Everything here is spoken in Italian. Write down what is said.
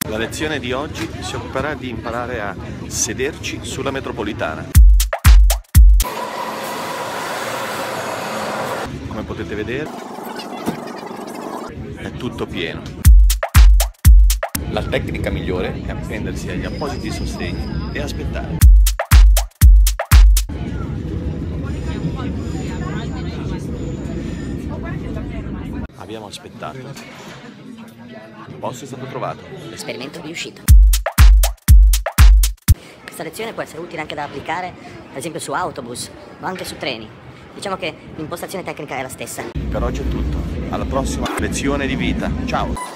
La lezione di oggi si occuperà di imparare a sederci sulla metropolitana. Come potete vedere, è tutto pieno. La tecnica migliore è appendersi agli appositi sostegni e aspettare. Abbiamo aspettato. Il posto è stato trovato. L'esperimento è riuscito. Questa lezione può essere utile anche da applicare, ad esempio su autobus o anche su treni. Diciamo che l'impostazione tecnica è la stessa. Per oggi è tutto. Alla prossima lezione di vita. Ciao!